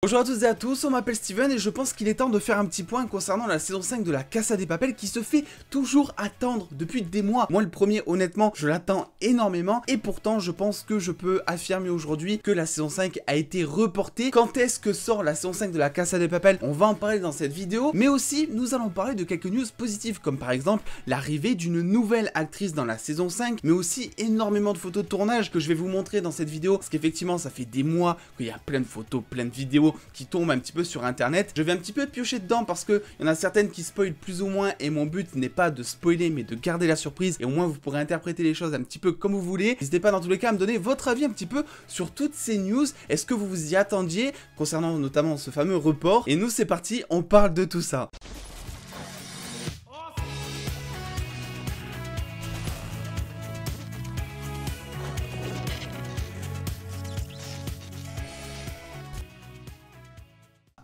Bonjour à toutes et à tous, on m'appelle Steven et je pense qu'il est temps de faire un petit point concernant la saison 5 de la Casa de Papel qui se fait toujours attendre depuis des mois. Moi le premier, honnêtement, je l'attends énormément et pourtant je pense que je peux affirmer aujourd'hui que la saison 5 a été reportée. Quand est-ce que sort la saison 5 de la Casa de Papel? On va en parler dans cette vidéo, mais aussi nous allons parler de quelques news positives comme par exemple l'arrivée d'une nouvelle actrice dans la saison 5, mais aussi énormément de photos de tournage que je vais vous montrer dans cette vidéo parce qu'effectivement ça fait des mois qu'il y a plein de photos, plein de vidéos qui tombent un petit peu sur internet. Je vais un petit peu piocher dedans parce que il y en a certaines qui spoilent plus ou moins et mon but n'est pas de spoiler mais de garder la surprise et au moins vous pourrez interpréter les choses un petit peu comme vous voulez. N'hésitez pas dans tous les cas à me donner votre avis un petit peu sur toutes ces news. Est-ce que vous vous y attendiez concernant notamment ce fameux report? Et nous c'est parti, on parle de tout ça.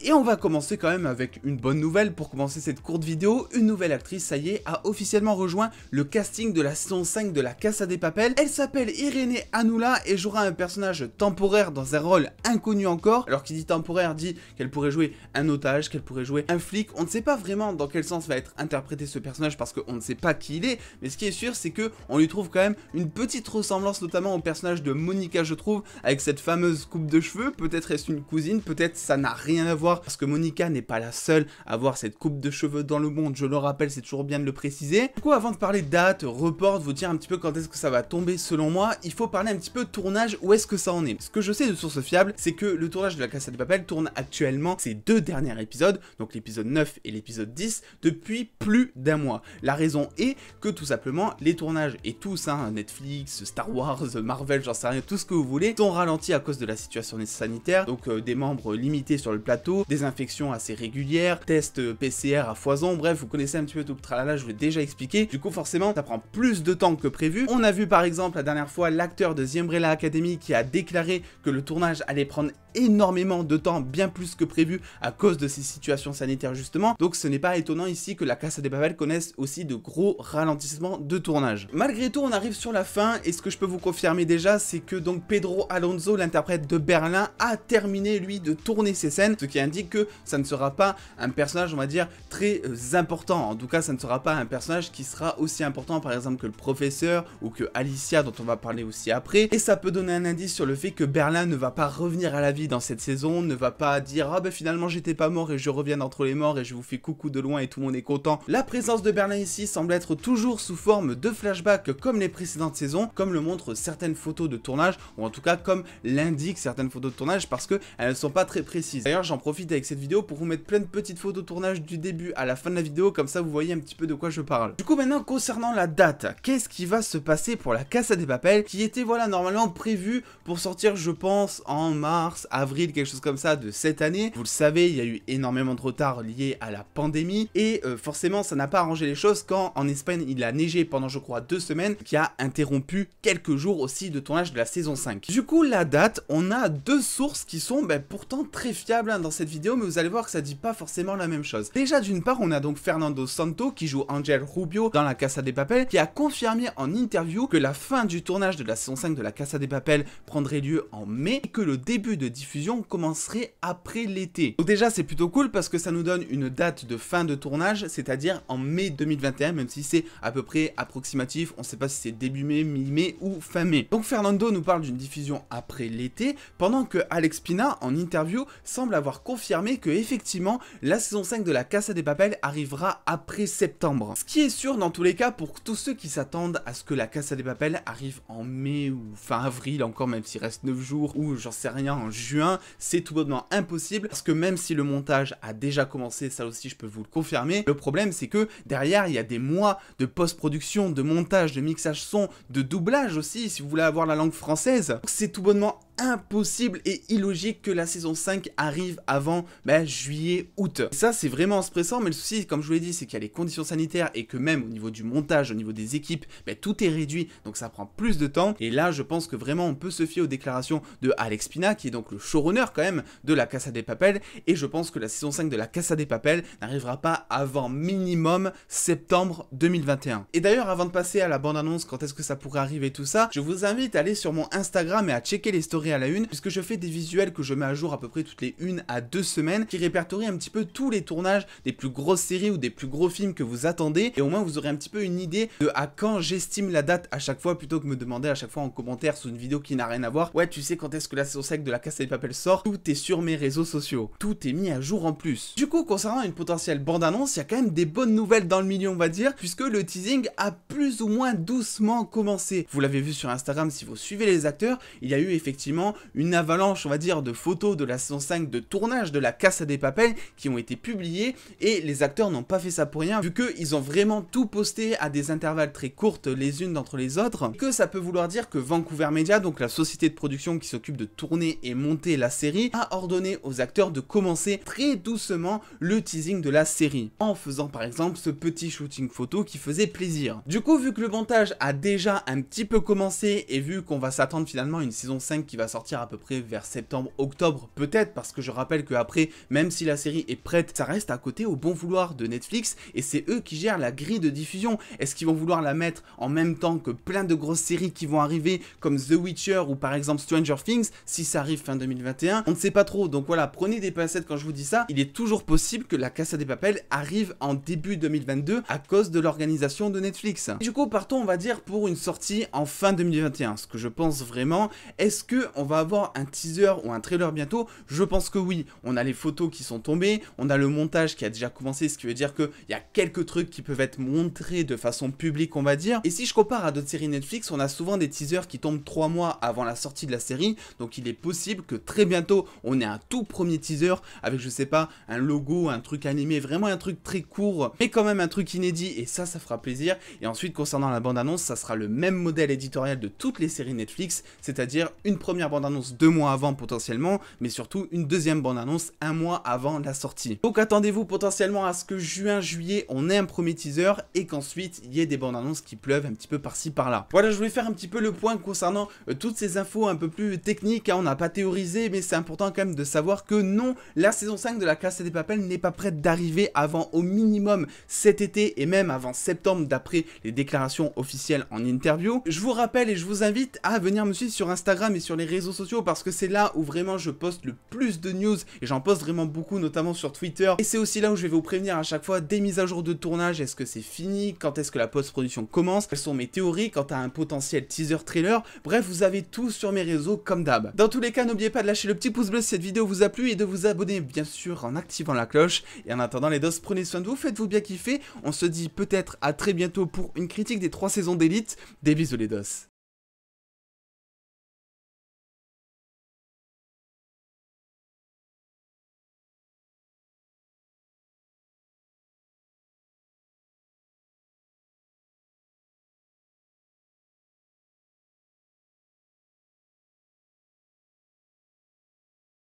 Et on va commencer quand même avec une bonne nouvelle pour commencer cette courte vidéo. Une nouvelle actrice, ça y est, a officiellement rejoint le casting de la saison 5 de la Casa de Papel. Elle s'appelle Irénée Anoula et jouera un personnage temporaire dans un rôle inconnu encore. Alors qui dit temporaire dit qu'elle pourrait jouer un otage, qu'elle pourrait jouer un flic. On ne sait pas vraiment dans quel sens va être interprété ce personnage parce qu'on ne sait pas qui il est. Mais ce qui est sûr, c'est que on lui trouve quand même une petite ressemblance notamment au personnage de Monica, je trouve, avec cette fameuse coupe de cheveux. Peut-être est-ce une cousine, peut-être ça n'a rien à voir. Parce que Monica n'est pas la seule à avoir cette coupe de cheveux dans le monde, je le rappelle, c'est toujours bien de le préciser. Du coup, avant de parler date, report, de vous dire un petit peu quand est-ce que ça va tomber selon moi, il faut parler un petit peu tournage, où est-ce que ça en est. Ce que je sais de sources fiables, c'est que le tournage de la Casa de Papel tourne actuellement ces deux derniers épisodes, donc l'épisode 9 et l'épisode 10, depuis plus d'un mois. La raison est que tout simplement, les tournages et tous, Netflix, Star Wars, Marvel, j'en sais rien, tout ce que vous voulez, sont ralentis à cause de la situation sanitaire, donc des membres limités sur le plateau, des infections assez régulières, tests PCR à foison, bref, vous connaissez un petit peu tout le tralala, je vous l'ai déjà expliqué. Du coup, forcément, ça prend plus de temps que prévu. On a vu par exemple la dernière fois l'acteur de The Umbrella Academy qui a déclaré que le tournage allait prendre énormément de temps, bien plus que prévu à cause de ces situations sanitaires justement. Donc ce n'est pas étonnant ici que la Casa de Papel connaisse aussi de gros ralentissements de tournage. Malgré tout, on arrive sur la fin et ce que je peux vous confirmer déjà, c'est que donc Pedro Alonso, l'interprète de Berlin, a terminé lui de tourner ses scènes, ce qui indique que ça ne sera pas un personnage, on va dire, très important. En tout cas, ça ne sera pas un personnage qui sera aussi important par exemple que le professeur ou que Alicia dont on va parler aussi après. Et ça peut donner un indice sur le fait que Berlin ne va pas revenir à la vie dans cette saison, ne va pas dire ah ben finalement j'étais pas mort et je reviens d'entre les morts et je vous fais coucou de loin et tout le monde est content. La présence de Berlin ici semble être toujours sous forme de flashback comme les précédentes saisons, comme le montrent certaines photos de tournage, ou en tout cas comme l'indiquent certaines photos de tournage parce que elles ne sont pas très précises. D'ailleurs j'en profite avec cette vidéo pour vous mettre plein de petites photos de tournage du début à la fin de la vidéo, comme ça vous voyez un petit peu de quoi je parle. Du coup maintenant concernant la date, qu'est-ce qui va se passer pour la Casa de Papel qui était voilà normalement prévue pour sortir je pense en mars, avril, quelque chose comme ça de cette année. Vous le savez, il y a eu énormément de retard lié à la pandémie et forcément ça n'a pas arrangé les choses quand en Espagne il a neigé pendant je crois 2 semaines, qui a interrompu quelques jours aussi de tournage de la saison 5. Du coup la date, on a deux sources qui sont pourtant très fiables dans cette vidéo, mais vous allez voir que ça dit pas forcément la même chose. Déjà d'une part, on a donc Fernando Santo qui joue Angel Rubio dans la Casa de Papel, qui a confirmé en interview que la fin du tournage de la saison 5 de la Casa de Papel prendrait lieu en mai et que le début de diffusion commencerait après l'été. Donc déjà c'est plutôt cool parce que ça nous donne une date de fin de tournage, c'est-à-dire en mai 2021, même si c'est à peu près approximatif, on sait pas si c'est début mai, mi-mai ou fin mai. Donc Fernando nous parle d'une diffusion après l'été, pendant que Alex Pina en interview semble avoir confirmé que effectivement la saison 5 de la Casa de Papel arrivera après septembre. Ce qui est sûr dans tous les cas pour tous ceux qui s'attendent à ce que la Casa de Papel arrive en mai ou fin avril encore, même s'il reste 9 jours ou j'en sais rien en juin, c'est tout bonnement impossible parce que même si le montage a déjà commencé, ça aussi je peux vous le confirmer, le problème c'est que derrière il y a des mois de post-production, de montage, de mixage son, de doublage aussi si vous voulez avoir la langue française. C'est tout bonnement impossible et illogique que la saison 5 arrive avant juillet, août. Et ça c'est vraiment stressant, mais le souci comme je vous l'ai dit c'est qu'il y a les conditions sanitaires et que même au niveau du montage, au niveau des équipes, tout est réduit donc ça prend plus de temps et là je pense que vraiment on peut se fier aux déclarations de Alex Pina qui est donc le showrunner quand même de la Casa de Papel et je pense que la saison 5 de la Casa de Papel n'arrivera pas avant minimum septembre 2021. Et d'ailleurs avant de passer à la bande annonce quand est-ce que ça pourrait arriver tout ça, je vous invite à aller sur mon Instagram et à checker les stories à la une, puisque je fais des visuels que je mets à jour à peu près toutes les 1 à 2 semaines, qui répertorient un petit peu tous les tournages des plus grosses séries ou des plus gros films que vous attendez, et au moins vous aurez un petit peu une idée de à quand j'estime la date à chaque fois, plutôt que me demander à chaque fois en commentaire sous une vidéo qui n'a rien à voir, ouais tu sais quand est-ce que la saison 5 de la Casa de Papel sort, tout est sur mes réseaux sociaux, tout est mis à jour en plus. Du coup, concernant une potentielle bande-annonce, il y a quand même des bonnes nouvelles dans le milieu on va dire, puisque le teasing a plus ou moins doucement commencé. Vous l'avez vu sur Instagram si vous suivez les acteurs, il y a eu effectivement une avalanche on va dire de photos de la saison 5 de tournage de la Casa de Papel qui ont été publiées, et les acteurs n'ont pas fait ça pour rien, vu qu'ils ont vraiment tout posté à des intervalles très courtes les unes d'entre les autres, que ça peut vouloir dire que Vancouver Media, donc la société de production qui s'occupe de tourner et monter la série, a ordonné aux acteurs de commencer très doucement le teasing de la série, en faisant par exemple ce petit shooting photo qui faisait plaisir. Du coup, vu que le montage a déjà un petit peu commencé, et vu qu'on va s'attendre finalement à une saison 5 qui va sortir à peu près vers septembre-octobre, peut-être, parce que je rappelle qu'après, même si la série est prête, ça reste à côté au bon vouloir de Netflix, et c'est eux qui gèrent la grille de diffusion. Est-ce qu'ils vont vouloir la mettre en même temps que plein de grosses séries qui vont arriver, comme The Witcher ou par exemple Stranger Things, si ça arrive fin 2021? On ne sait pas trop, donc voilà, prenez des pincettes quand je vous dis ça. Il est toujours possible que la Casa de Papel arrive en début 2022 à cause de l'organisation de Netflix. Du coup, partons on va dire pour une sortie en fin 2021, ce que je pense vraiment. Est-ce que on va avoir un teaser ou un trailer bientôt? Je pense que oui. On a les photos qui sont tombées, on a le montage qui a déjà commencé, ce qui veut dire qu'il y a quelques trucs qui peuvent être montrés de façon publique on va dire. Et si je compare à d'autres séries Netflix, on a souvent des teasers qui tombent 3 mois avant la sortie de la série, donc il est possible que très bientôt on ait un tout premier teaser avec je sais pas, un logo, un truc animé, vraiment un truc très court, mais quand même un truc inédit, et ça fera plaisir. Et ensuite concernant la bande-annonce, ça sera le même modèle éditorial de toutes les séries Netflix, c'est-à-dire une première bande-annonce 2 mois avant potentiellement, mais surtout une deuxième bande-annonce 1 mois avant la sortie. Donc attendez-vous potentiellement à ce que juin, juillet, on ait un premier teaser, et qu'ensuite il y ait des bandes-annonces qui pleuvent un petit peu par-ci par-là. Voilà, je voulais faire un petit peu le point concernant toutes ces infos un peu plus techniques, hein. On n'a pas théorisé, mais c'est important quand même de savoir que non, la saison 5 de la Casa de Papel n'est pas prête d'arriver avant au minimum cet été, et même avant septembre d'après les déclarations officielles en interview. Je vous rappelle et je vous invite à venir me suivre sur Instagram et sur les réseaux sociaux, parce que c'est là où vraiment je poste le plus de news, et j'en poste vraiment beaucoup, notamment sur Twitter, et c'est aussi là où je vais vous prévenir à chaque fois des mises à jour de tournage. Est-ce que c'est fini? Quand est-ce que la post-production commence? Quelles sont mes théories quant à un potentiel teaser trailer? Bref, vous avez tout sur mes réseaux comme d'hab. Dans tous les cas, n'oubliez pas de lâcher le petit pouce bleu si cette vidéo vous a plu, et de vous abonner bien sûr en activant la cloche. Et en attendant les dos, prenez soin de vous, faites-vous bien kiffer. On se dit peut-être à très bientôt pour une critique des 3 saisons d'Élite. Des bisous les dos.